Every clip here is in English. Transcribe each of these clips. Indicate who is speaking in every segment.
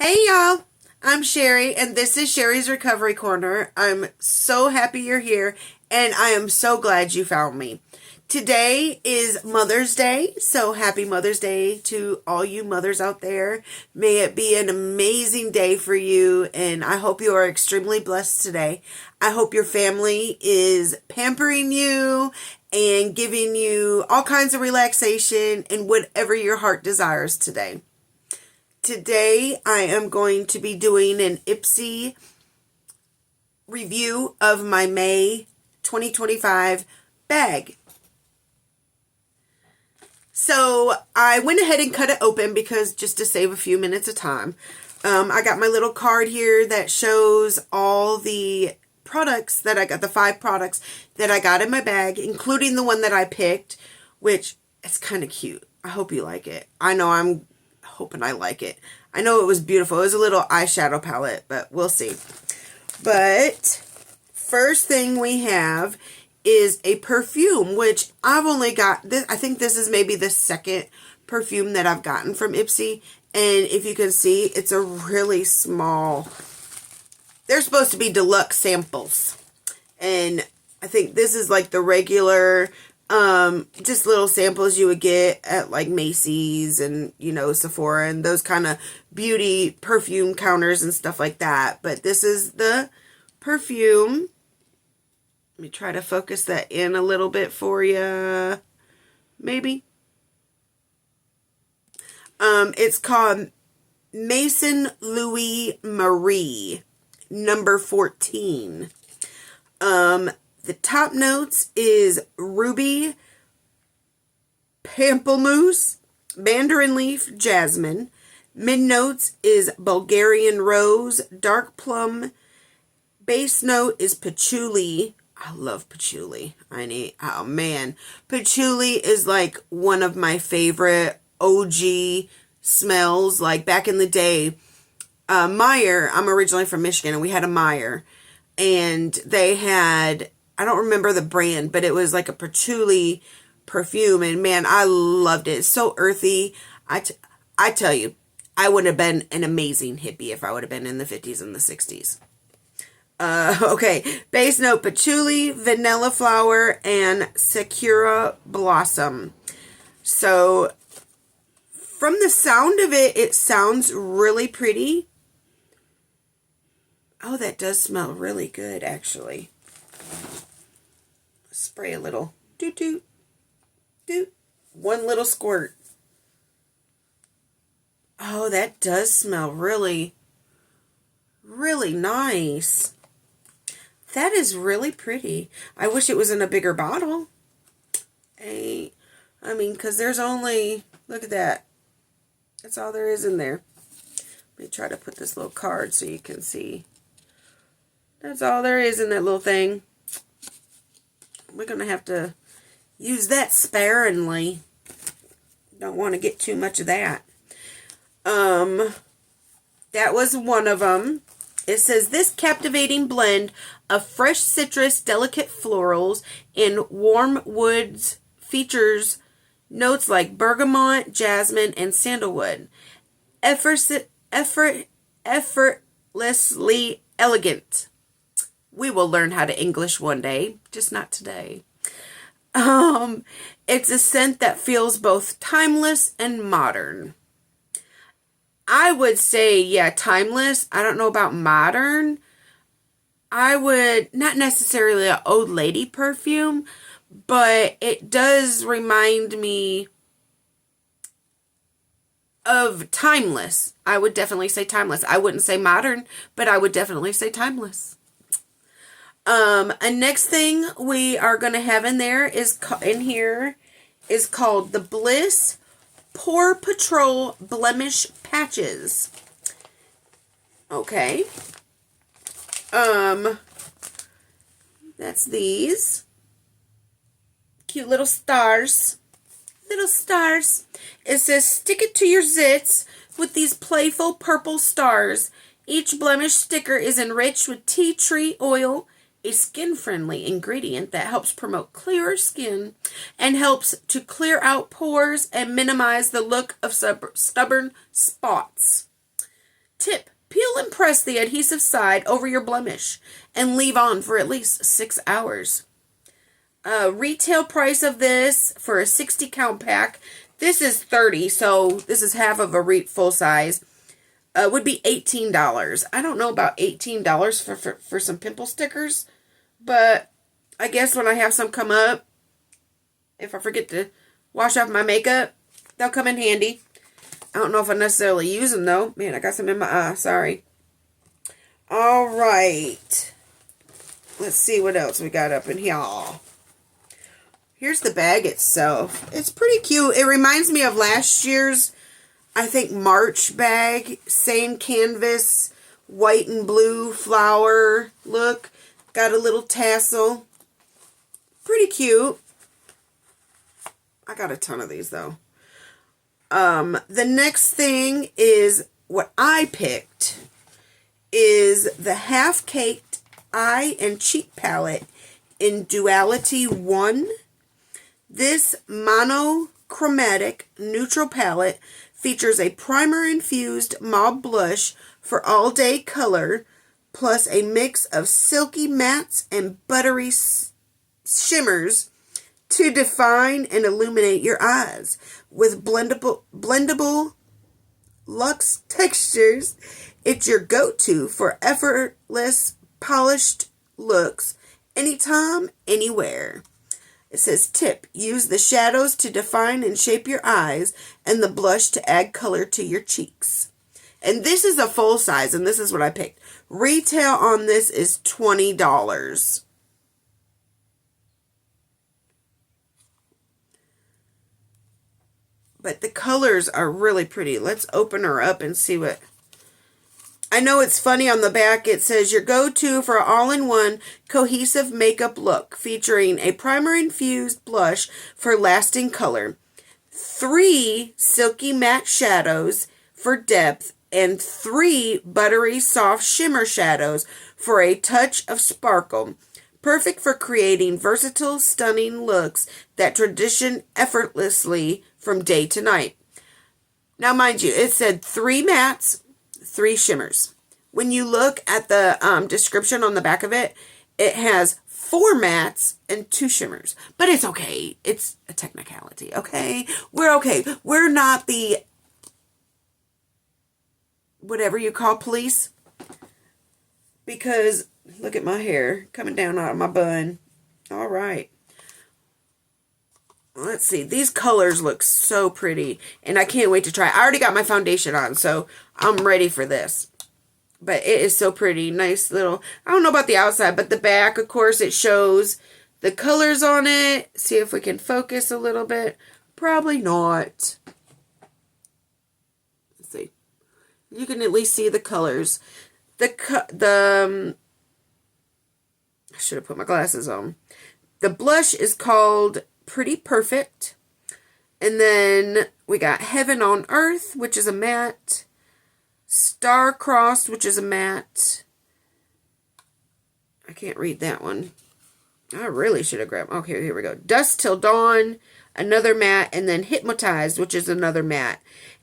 Speaker 1: Hey y'all, I'm Sherry and this is Sherry's Recovery Corner. I'm so happy you're here and I am so glad you found me. Today is Mother's Day, so happy Mother's Day to all you mothers out there. May it be an amazing day for you and I hope you are extremely blessed today. I hope your family is pampering you and giving you all kinds of relaxation and whatever your heart desires today. Today, I am going to be doing an IPSY review of my May 2025 bag. So, I went ahead and cut it open because just to save a few minutes of time. I got my little card here that shows all the products that I got, the 5 products that I got in my bag, including the one that I picked, which is kind of cute. I hope you like it. I know I'm hoping I like it. I know it was beautiful. It was a little eyeshadow palette, but we'll see. But first thing we have is a perfume, which I've only got this. I think this is maybe the second perfume that I've gotten from IPSY. And if you can see, it's a really small. They're supposed to be deluxe samples. And I think this is like the regular just little samples you would get at like Macy's and, you know, Sephora and those kind of beauty perfume counters and stuff like that. But this is the perfume. Let me try to focus that in a little bit for you. Maybe. It's called Maison Louis Marie, number 14. The top notes is ruby, pamplemousse, mandarin leaf, jasmine. Mid notes is Bulgarian rose, dark plum. Base note is patchouli. I love patchouli. Oh man. Patchouli is like one of my favorite OG smells. Like back in the day, Meyer, I'm originally from Michigan and we had a Meyer. And they had, I don't remember the brand, but it was like a patchouli perfume. And man, I loved it. It's so earthy. I tell you, I would have been an amazing hippie if I would have been in the 50s and the 60s. Okay. Base note, patchouli, vanilla flower, and sakura blossom. So from the sound of it, it sounds really pretty. Oh, that does smell really good, actually. Spray a little. Doot, doot, doot. One little squirt. Oh, that does smell really, really nice. That is really pretty. I wish it was in a bigger bottle. I mean, because there's only, look at that. That's all there is in there. Let me try to put this little card so you can see. That's all there is in that little thing. We're going to have to use that sparingly. Don't want to get too much of that. That was one of them. It says, this captivating blend of fresh citrus, delicate florals, and warm woods features notes like bergamot, jasmine, and sandalwood. Effortlessly elegant. We will learn how to English one day, just not today. It's a scent that feels both timeless and modern. I would say, yeah, timeless. I don't know about modern. I would, not necessarily an old lady perfume, but it does remind me of timeless. I would definitely say timeless. I wouldn't say modern, but I would definitely say timeless. A next thing we are going to have in there is called the Bliss Pore Patrol Blemish Patches. Okay. That's these. Cute little stars. Little stars. It says, stick it to your zits with these playful purple stars. Each blemish sticker is enriched with tea tree oil, a skin-friendly ingredient that helps promote clearer skin and helps to clear out pores and minimize the look of stubborn spots. Tip press the adhesive side over your blemish and leave on for at least 6 hours. Retail price of this for a 60 count pack, this is $30, so this is half of a full size, would be $18. I don't know about $18 for some pimple stickers, but I guess when I have some come up, if I forget to wash off my makeup, they'll come in handy. I don't know if I necessarily use them though. Man, I got some in my eye, sorry. Alright. Let's see what else we got up in here. Here's the bag itself. It's pretty cute. It reminds me of last year's, I think, March bag. Same canvas, white and blue flower look. Got a little tassel. Pretty cute. I got a ton of these, though. The next thing is what I picked is the half-caked eye and cheek palette in Duality 1. This monochromatic neutral palette features a primer-infused mauve blush for all-day color, plus a mix of silky mattes and buttery shimmers to define and illuminate your eyes. With blendable luxe textures, it's your go-to for effortless, polished looks anytime, anywhere. It says, tip, use the shadows to define and shape your eyes and the blush to add color to your cheeks. And this is a full size, and this is what I picked. Retail on this is $20. But the colors are really pretty. Let's open her up and see what... I know it's funny on the back. It says your go-to for all-in-one cohesive makeup look, featuring a primer-infused blush for lasting color, 3 silky matte shadows for depth, and 3 buttery soft shimmer shadows for a touch of sparkle. Perfect for creating versatile, stunning looks that transition effortlessly from day to night. Now, mind you, it said 3 mattes, 3 shimmers. When you look at the description on the back of it, it has 4 mattes and 2 shimmers. But it's okay. It's a technicality, okay? We're okay. We're not the whatever you call police. Because look at my hair coming down out of my bun. All right. Let's see. These colors look so pretty. And I can't wait to try. I already got my foundation on, so I'm ready for this. But it is so pretty. Nice little... I don't know about the outside, but the back, of course, it shows the colors on it. See if we can focus a little bit. Probably not. Let's see. You can at least see the colors. I should have put my glasses on. The blush is called Pretty Perfect. And then we got Heaven on Earth, which is a matte. Star-Crossed, which is a matte. I can't read that one. I really should have grabbed... Okay, here we go. Dusk Till Dawn, another matte. And then Hypnotized, which is another matte.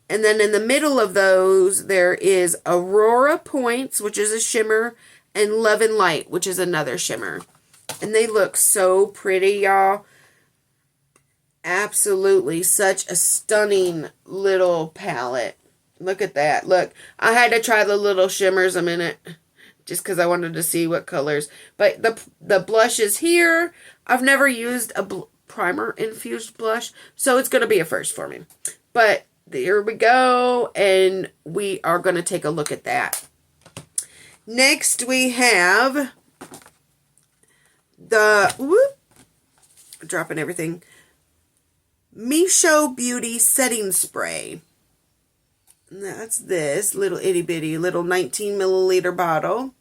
Speaker 1: And then in the middle of those, there is Aurora Points, which is a shimmer. And Love and Light, which is another shimmer. And they look so pretty, y'all. Absolutely. Such a stunning little palette. Look at that. Look, I had to try the little shimmers a minute. Just because I wanted to see what colors. But the blush is here. I've never used a primer-infused blush. So it's going to be a first for me. But there we go. And we are going to take a look at that. Next we have the... dropping everything. Misho Beauty Setting Spray. And that's this little itty bitty little 19 milliliter bottle.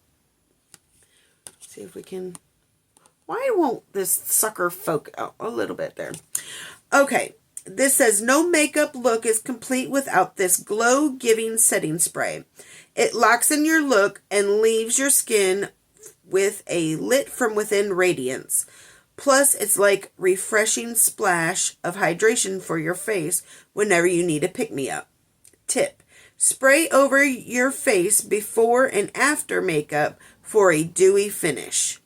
Speaker 1: Let's see if we can... Why won't this sucker focus? Oh, a little bit there. Okay. This says, no makeup look is complete without this glow-giving setting spray. It locks in your look and leaves your skin with a lit from within radiance. Plus, it's like refreshing splash of hydration for your face whenever you need a pick-me-up. Tip. Spray over your face before and after makeup for a dewy finish.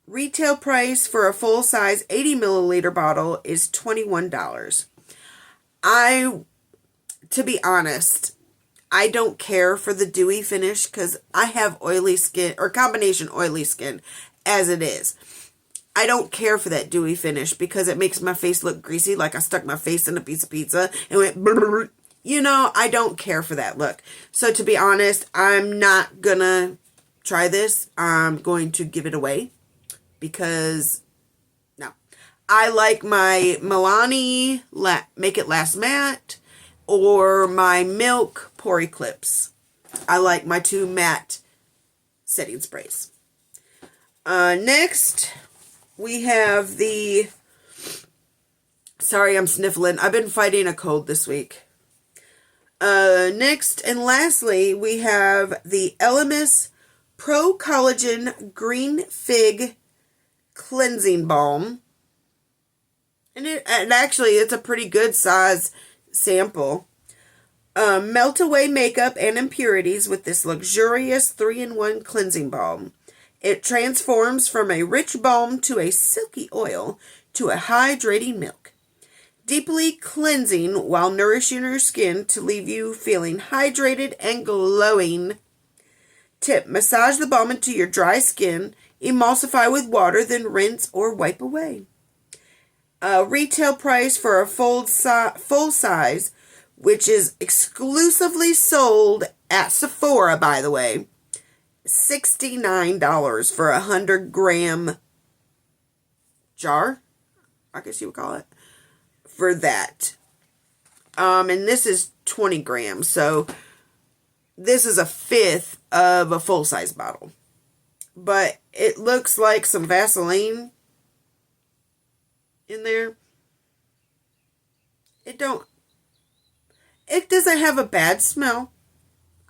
Speaker 1: Retail price for a full-size 80 milliliter bottle is $21. To be honest, I don't care for the dewy finish because I have oily skin, or combination oily skin as it is. I don't care for that dewy finish because it makes my face look greasy, like I stuck my face in a piece of pizza and went brrr. You know, I don't care for that look. So to be honest, I'm not gonna try this. I'm going to give it away because, no. I like my Milani Make It Last Matte or my Milk Pore Eclipse. I like my two matte setting sprays. Next, we have the, sorry, I'm sniffling. I've been fighting a cold this week. Next and lastly, we have the Elemis Pro Collagen Green Fig Cleansing Balm. And actually, it's a pretty good size sample. Melt away makeup and impurities with this luxurious 3-in-1 cleansing balm. It transforms from a rich balm to a silky oil to a hydrating milk. Deeply cleansing while nourishing your skin to leave you feeling hydrated and glowing. Tip, massage the balm into your dry skin, emulsify with water, then rinse or wipe away. Retail price for a full size, which is exclusively sold at Sephora, by the way, $69 for a 100-gram jar, I guess you would call it, for that. And this is 20 grams, so this is a fifth of a full-size bottle. But it looks like some Vaseline in there. It doesn't have a bad smell.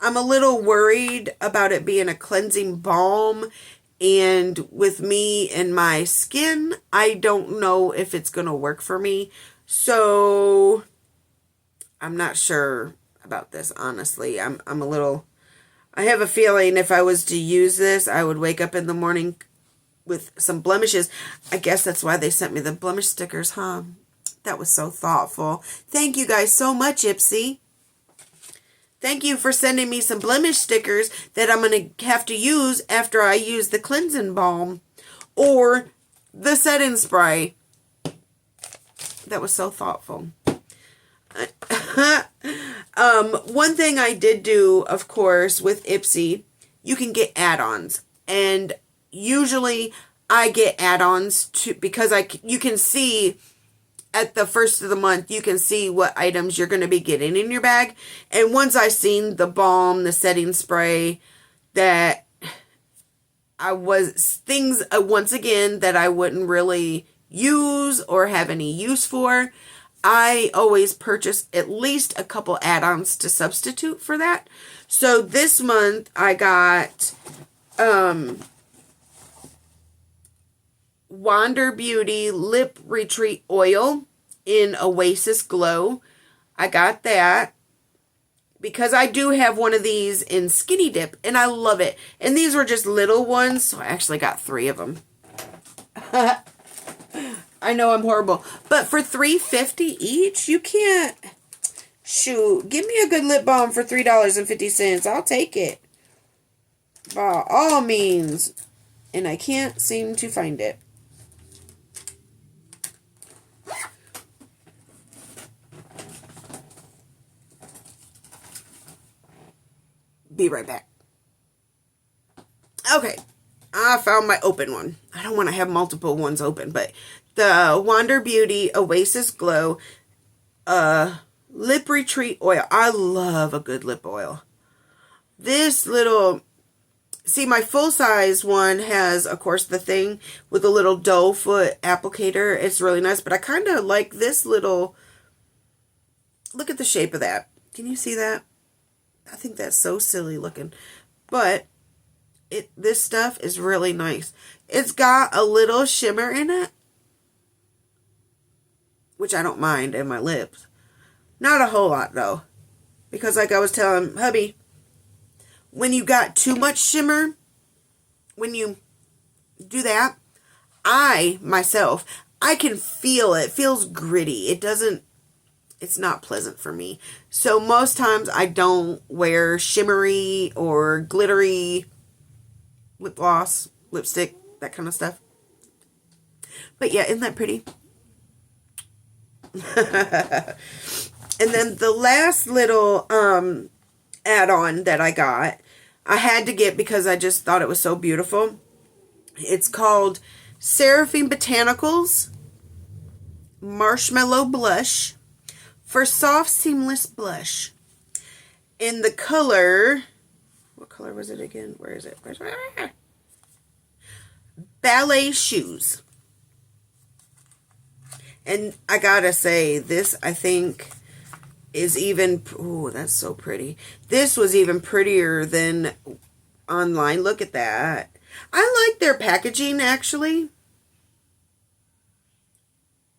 Speaker 1: I'm a little worried about it being a cleansing balm, and with me and my skin, I don't know if it's going to work for me. So I'm not sure about this, honestly. I have a feeling if I was to use this, I would wake up in the morning with some blemishes. I guess that's why they sent me the blemish stickers, huh? That was so thoughtful. Thank you guys so much, IPSY. Thank you for sending me some blemish stickers that I'm going to have to use after I use the cleansing balm or the setting spray. That was so thoughtful. One thing I did do, of course, with IPSY, you can get add-ons. And usually I get add-ons because you can see at the first of the month, you can see what items you're going to be getting in your bag. And once I seen the balm, the setting spray, that things, once again, that I wouldn't really use or have any use for, I always purchase at least a couple add-ons to substitute for that. So this month I got Wander Beauty Lip Retreat Oil in Oasis Glow. I got that because I do have one of these in Skinny Dip and I love it. And these were just little ones, so I actually got 3 of them. I know I'm horrible, but for $3.50 each, you can't. Shoot, give me a good lip balm for $3.50. I'll take it by all means, and I can't seem to find it. Be right back. Okay, I found my open one. I don't want to have multiple ones open, but the Wander Beauty Oasis Glow Lip Retreat Oil. I love a good lip oil. This little, see, my full-size one has, of course, the thing with a little doe foot applicator. It's really nice, but I kind of like this little, look at the shape of that. Can you see that? I think that's so silly looking, but this stuff is really nice. It's got a little shimmer in it, which I don't mind in my lips. Not a whole lot though. Because like I was telling hubby, when you got too much shimmer, when you do that, myself, I can feel it. It feels gritty. It's not pleasant for me. So most times I don't wear shimmery or glittery lip gloss, lipstick, that kind of stuff. But yeah, isn't that pretty? And then the last little add-on that I got, I had to get because I just thought it was so beautiful. It's called Seraphim Botanicals Marshmallow Blush for Soft Seamless Blush. In the color, what color was it again? Where is it? Ballet Shoes. And I gotta say, this I think is even, oh, that's so pretty. This was even prettier than online. Look at that. I like their packaging, actually.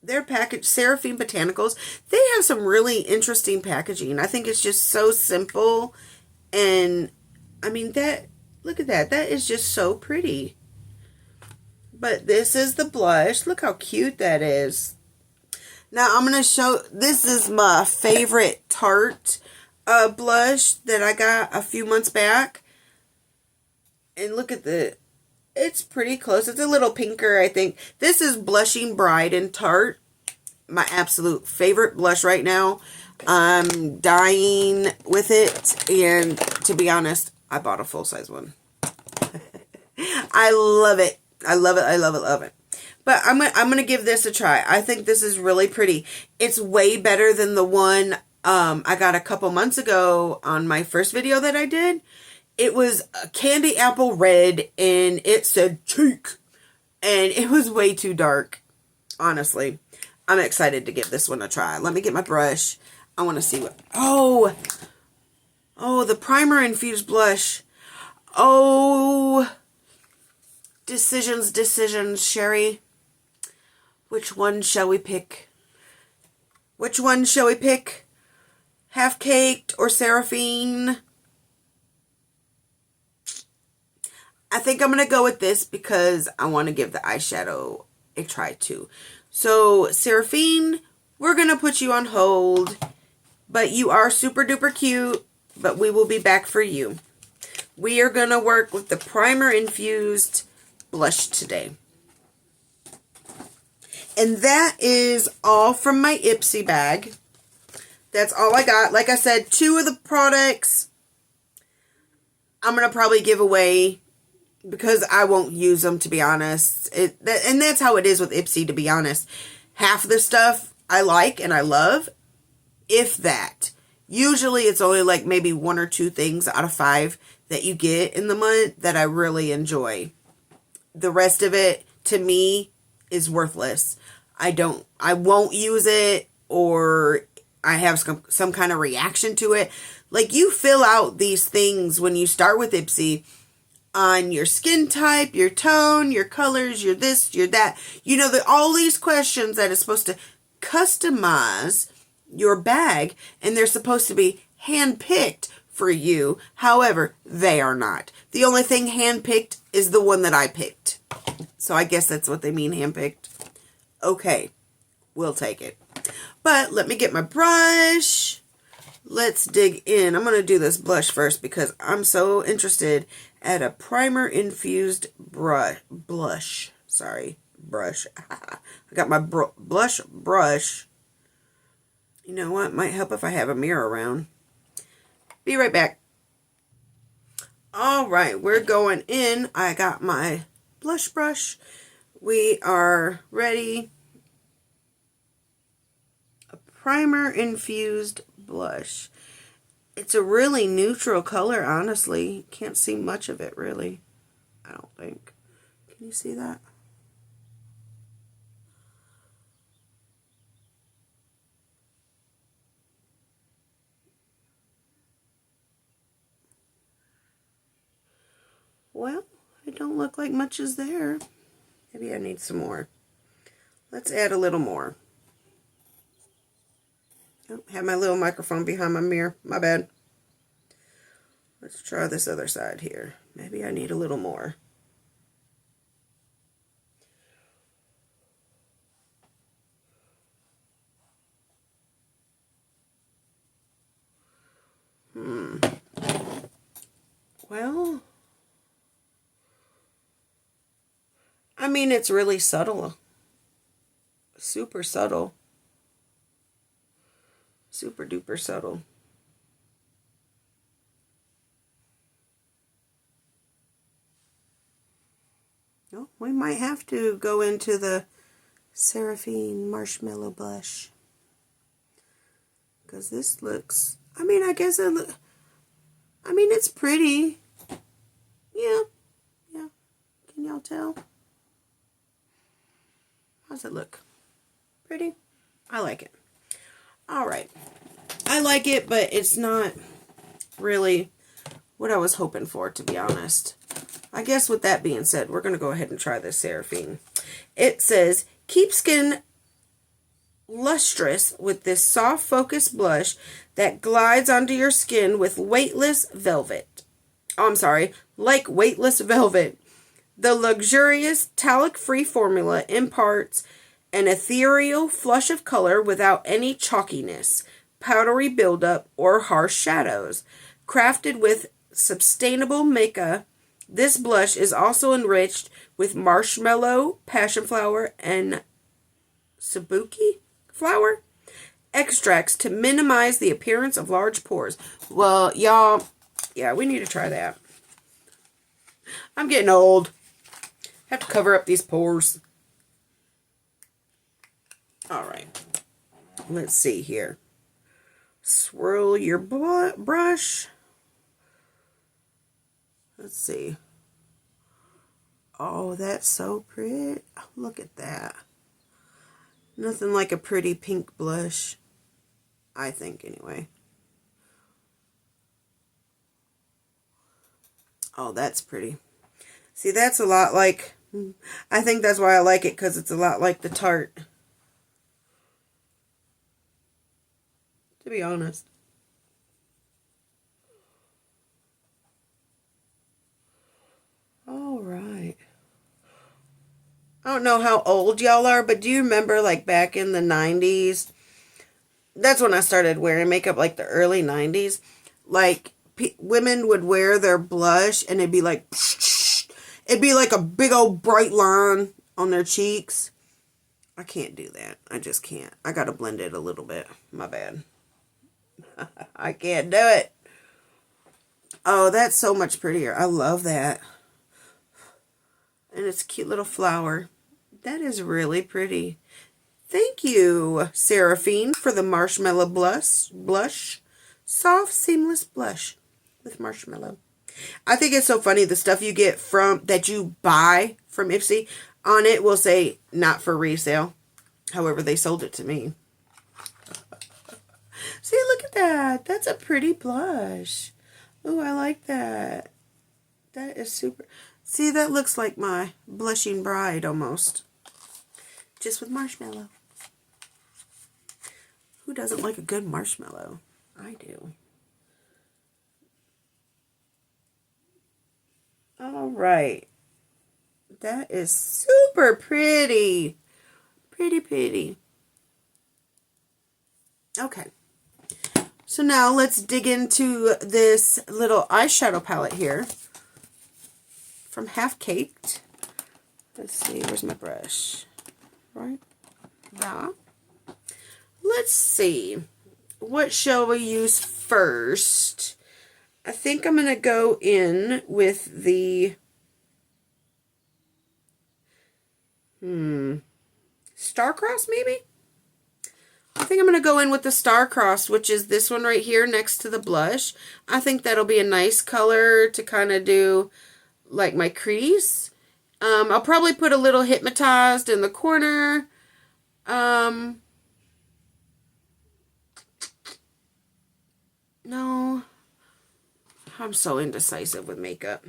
Speaker 1: Their package, Seraphim Botanicals, they have some really interesting packaging. I think it's just so simple. And, I mean, look at that. That is just so pretty. But this is the blush. Look how cute that is. Now, I'm going to show, this is my favorite Tarte blush that I got a few months back. And look at it's pretty close. It's a little pinker, I think. This is Blushing Bride in Tarte. My absolute favorite blush right now. I'm dying with it. And to be honest, I bought a full-size one. I love it. I love it. I love it. Love it. But I'm gonna give this a try. I think this is really pretty. It's way better than the one I got a couple months ago on my first video that I did. It was a candy apple red and it said cheek. And it was way too dark. Honestly. I'm excited to give this one a try. Let me get my brush. I want to see what... Oh, the primer infused blush. Oh, decisions, Sherry. Which one shall we pick? Which one shall we pick? Half Caked or Seraphine? I think I'm going to go with this because I want to give the eyeshadow a try too. So, Seraphine, we're going to put you on hold. But you are super duper cute. But we will be back for you. We are going to work with the primer infused blush today. And that is all from my IPSY bag. That's all I got. Like I said, 2 of the products I'm going to probably give away because I won't use them, to be honest. And that's how it is with IPSY, to be honest. Half the stuff I like and I love, if that. Usually it's only like maybe 1 or 2 things out of 5 that you get in the month that I really enjoy. The rest of it, to me, is worthless. I won't use it, or I have some kind of reaction to it. Like, you fill out these things when you start with IPSY on your skin type, your tone, your colors, your this, your that. You know, all these questions that is supposed to customize your bag, and they're supposed to be hand-picked for you. However, they are not. The only thing hand-picked is the one that I picked. So I guess that's what they mean, hand-picked. Okay, we'll take it. But let me get my brush. Let's dig in. I'm going to do this blush first because I'm so interested at a primer infused blush. Sorry, brush. I got my blush brush. You know what? Might help if I have a mirror around. Be right back. All right, we're going in. I got my blush brush. We are ready. A primer infused blush. It's a really neutral color, honestly. Can't see much of it, really. I don't think. Can you see that? Well, it don't look like much is there. Maybe I need some more. Let's add a little more. Oh, have my little microphone behind my mirror. My bad. Let's try this other side here. Maybe I need a little more. Well, I mean, it's really subtle. Super subtle. Super duper subtle. Oh, we might have to go into the Seraphine Marshmallow Blush. Because this looks, I mean, I guess it's pretty. Yeah. Can y'all tell? How's it look? Pretty? I like it. Alright. I like it, but it's not really what I was hoping for, to be honest. I guess with that being said, we're going to go ahead and try this Seraphine. It says, keep skin lustrous with this soft focus blush that glides onto your skin with weightless velvet. Oh, I'm sorry, like weightless velvet. The luxurious talc-free formula imparts an ethereal flush of color without any chalkiness, powdery buildup, or harsh shadows. Crafted with sustainable mica, this blush is also enriched with marshmallow, passion flower, and sabuki flower extracts to minimize the appearance of large pores. Well, y'all, yeah, we need to try that. I'm getting old. Have to cover up these pores. Alright. Let's see here. Swirl your brush. Let's see. Oh, that's so pretty. Look at that. Nothing like a pretty pink blush. I think, anyway. Oh, that's pretty. See, that's a lot like... I think that's why I like it, because it's a lot like the Tarte. To be honest. Alright. I don't know how old y'all are, but do you remember, like, back in the 90s? That's when I started wearing makeup, like the early 90s. Like, women would wear their blush, and it'd be like... It'd be like a big old bright line on their cheeks. I can't do that. I just can't. I gotta blend it a little bit. My bad. I can't do it. Oh, that's so much prettier. I love that. And it's a cute little flower. That is really pretty. Thank you, Seraphine, for the marshmallow blush. Soft, seamless blush with marshmallow. I think it's so funny, the stuff you get that you buy from IPSY, on it will say not for resale. However, they sold it to me. See, look at that. That's a pretty blush. Oh, I like that. That is super. See, that looks like my blushing bride almost. Just with marshmallow. Who doesn't like a good marshmallow? I do. All right. That is super pretty. Pretty. Okay. So now let's dig into this little eyeshadow palette here from Half Caked. Let's see, where's my brush? Right there. Let's see. What shall we use first? I think I'm going to go in with the Starcross, maybe? I think I'm going to go in with the Starcross, which is this one right here next to the blush. I think that'll be a nice color to kind of do like my crease. I'll probably put a little Hypnotized in the corner. No. I'm so indecisive with makeup.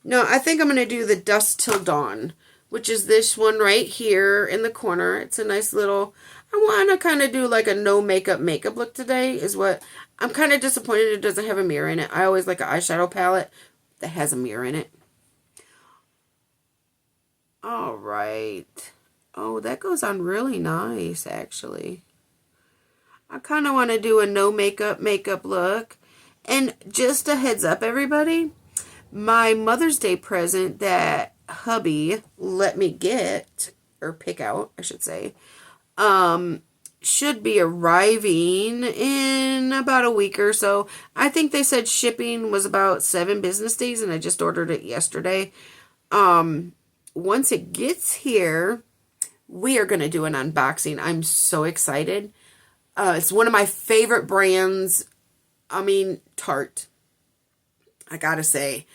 Speaker 1: No, I think I'm going to do the Dusk Till Dawn, which is this one right here in the corner. It's a nice little... I want to kind of do like a no makeup look today is what I'm kind of disappointed it doesn't have a mirror in it. I always like an eyeshadow palette that has a mirror in it. All right. Oh, that goes on really nice, actually. I kind of want to do a no makeup look. And just a heads up, everybody, my Mother's Day present that hubby let me get, or pick out, I should say, should be arriving in about a week or so. I think they said shipping was about 7 business days, and I just ordered it yesterday. Once it gets here, we are going to do an unboxing. I'm so excited. It's one of my favorite brands. I mean, Tarte. I gotta say,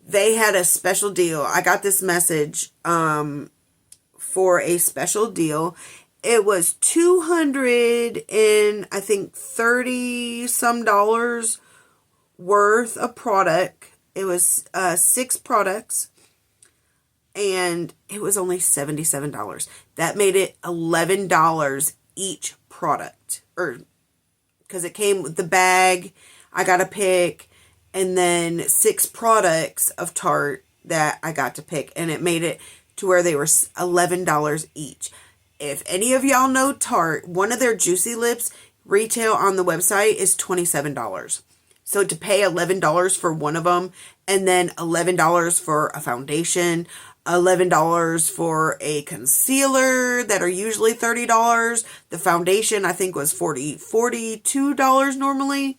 Speaker 1: they had a special deal. I got this message for a special deal. It was $200 and I think $30 some worth of product. It was 6 products. And it was only $77. That made it $11 each product. Because it came with the bag, I got to pick, and then 6 products of Tarte that I got to pick. And it made it to where they were $11 each. If any of y'all know Tarte, one of their Juicy Lips retail on the website is $27. So to pay $11 for one of them, and then $11 for a foundation, $11 for a concealer that are usually $30. The foundation I think was $42 normally.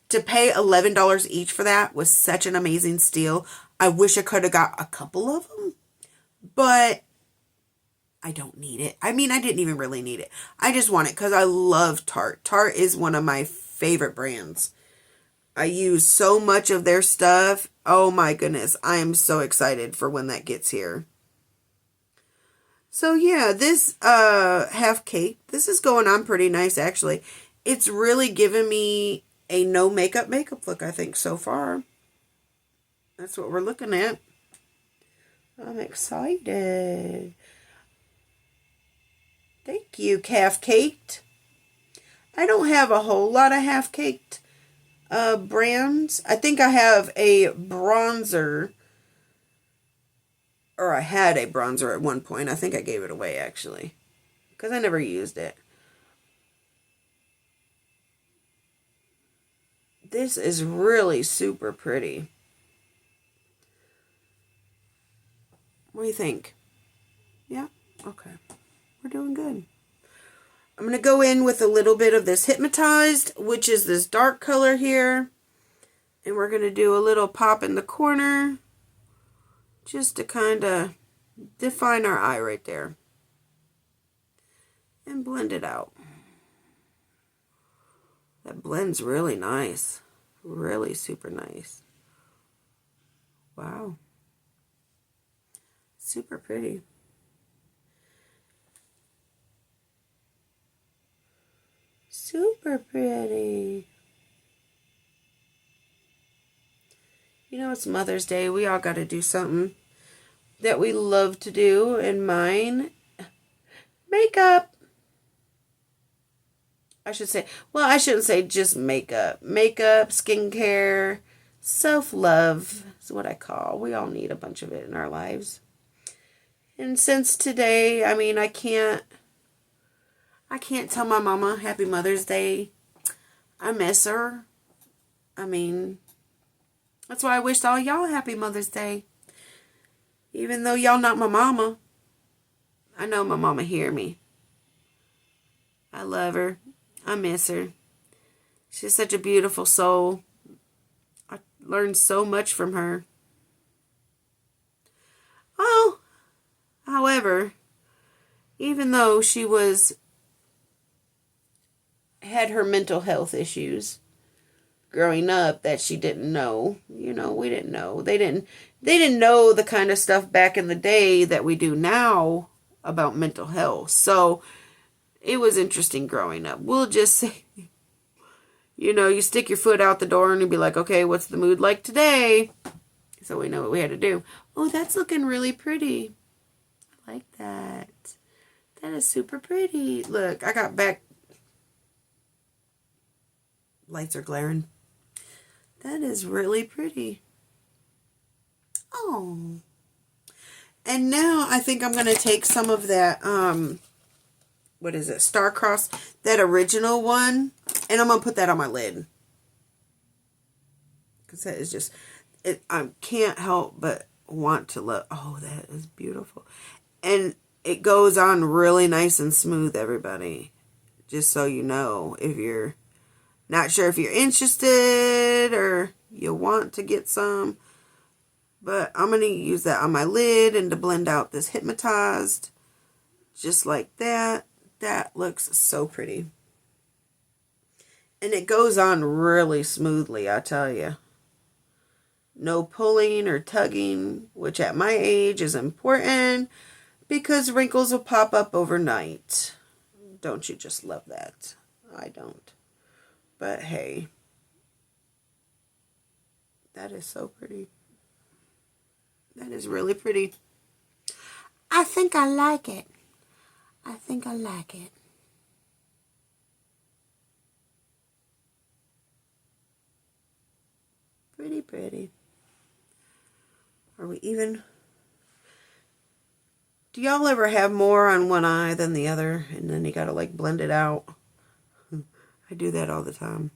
Speaker 1: To pay $11 each for that was such an amazing steal. I wish I could have got a couple of them, but I don't need it. I mean, I didn't even really need it. I just want it because I love Tarte. Tarte is one of my favorite brands. I use so much of their stuff. Oh my goodness. I am so excited for when that gets here. So yeah, this half cake, this is going on pretty nice actually. It's really given me a no makeup look, I think, so far. That's what we're looking at. I'm excited. Thank you, half caked. I don't have a whole lot of half caked brands. I think I have a bronzer, or I had a bronzer at one point. I think I gave it away actually, because I never used it. This is really super pretty. What do you think? Yeah? Okay. We're doing good. I'm going to go in with a little bit of this Hypnotized, which is this dark color here. And we're going to do a little pop in the corner, just to kind of define our eye right there. And blend it out. That blends really nice. Really super nice. Wow. Super pretty. Super pretty. You know, it's Mother's Day. We all got to do something that we love to do. And mine, makeup. I should say, well, I shouldn't say just makeup. Makeup, skincare, self-love is what I call. We all need a bunch of it in our lives. And since today, I mean, I can't tell my mama Happy Mother's Day. I miss her. I mean, that's why I wished all y'all Happy Mother's Day. Even though y'all not my mama. I know my mama hear me. I love her. I miss her. She's such a beautiful soul. I learned so much from her. Oh, however, even though she had her mental health issues growing up that she didn't know, you know, we didn't know. They didn't know the kind of stuff back in the day that we do now about mental health. So it was interesting growing up. We'll just say, you know, you stick your foot out the door and you'll be like, okay, what's the mood like today? So we know what we had to do. Oh, that's looking really pretty. I like that. That is super pretty. Look, I got back. Lights are glaring. That is really pretty. Oh. And now I think I'm going to take some of that, what is it, Star-Crossed, that original one, and I'm going to put that on my lid. Because that is just, I can't help but want to look. Oh, that is beautiful. And it goes on really nice and smooth, everybody. Just so you know, if you're not sure if you're interested or you want to get some. But I'm going to use that on my lid and to blend out this Hypnotized. Just like that. That looks so pretty. And it goes on really smoothly, I tell you. No pulling or tugging, which at my age is important because wrinkles will pop up overnight. Don't you just love that? I don't. But hey. That is so pretty. That is really pretty. I think I like it. I think I like it. Pretty, pretty. Are we even? Do y'all ever have more on one eye than the other? And then you gotta like blend it out. I do that all the time.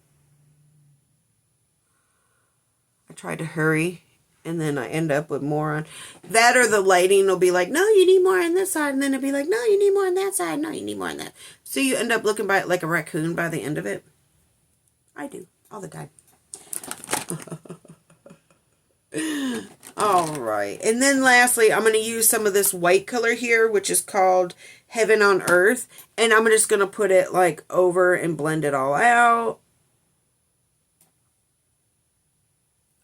Speaker 1: I try to hurry. And then I end up with more on that, or the lighting will be like, no, you need more on this side. And then it'll be like, no, you need more on that side. No, you need more on that. So you end up looking like a raccoon by the end of it. I do all the time. All right. And then lastly, I'm going to use some of this white color here, which is called Heaven on Earth. And I'm just going to put it like over and blend it all out.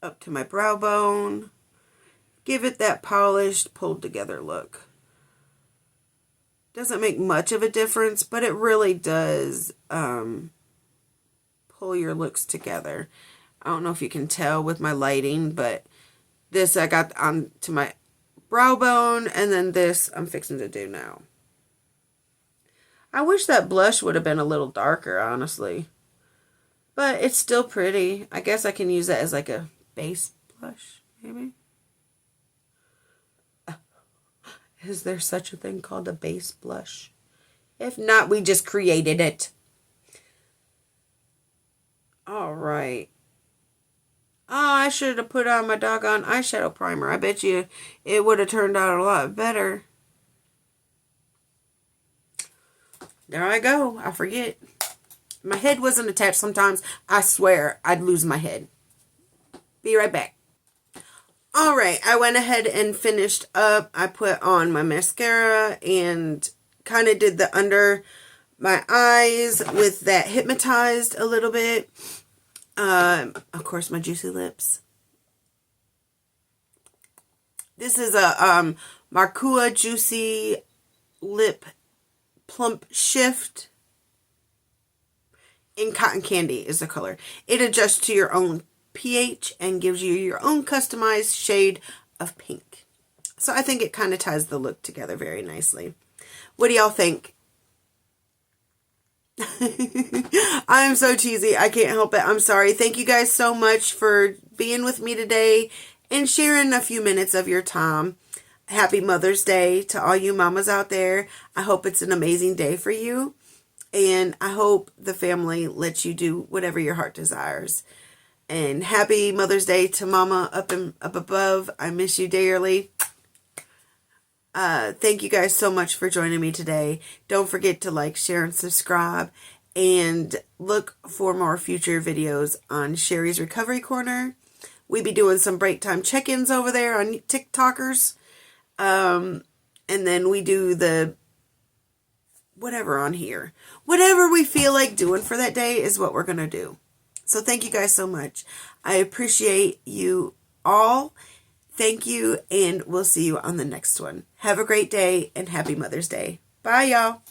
Speaker 1: Up to my brow bone. Give it that polished, pulled together look. Doesn't make much of a difference, but it really does pull your looks together. I don't know if you can tell with my lighting, but this I got on to my brow bone, and then this I'm fixing to do now. I wish that blush would have been a little darker, honestly. But it's still pretty. I guess I can use that as like a base blush, maybe. Is there such a thing called a base blush? If not, we just created it. All right. Oh, I should have put on my doggone eyeshadow primer. I bet you it would have turned out a lot better. There I go. I forget. My head wasn't attached sometimes. I swear I'd lose my head. Be right back. All right, I went ahead and finished up. I put on my mascara and kind of did the under my eyes with that Hypnotized a little bit. Of course, my Juicy Lips. This is a Marcua Juicy Lip Plump Shift. In Cotton Candy is the color. It adjusts to your own pH and gives you your own customized shade of pink. So I think it kind of ties the look together very nicely. What do y'all think? I'm so cheesy. I can't help it. I'm sorry. Thank you guys so much for being with me today and sharing a few minutes of your time. Happy Mother's Day to all you mamas out there. I hope it's an amazing day for you. And I hope the family lets you do whatever your heart desires. And happy Mother's Day to Mama up above. I miss you dearly. Thank you guys so much for joining me today. Don't forget to like, share, and subscribe. And look for more future videos on Sherry's Recovery Corner. We be doing some break time check-ins over there on TikTokers. And then we do the whatever on here. Whatever we feel like doing for that day is what we're going to do. So thank you guys so much. I appreciate you all. Thank you, and we'll see you on the next one. Have a great day, and happy Mother's Day. Bye, y'all.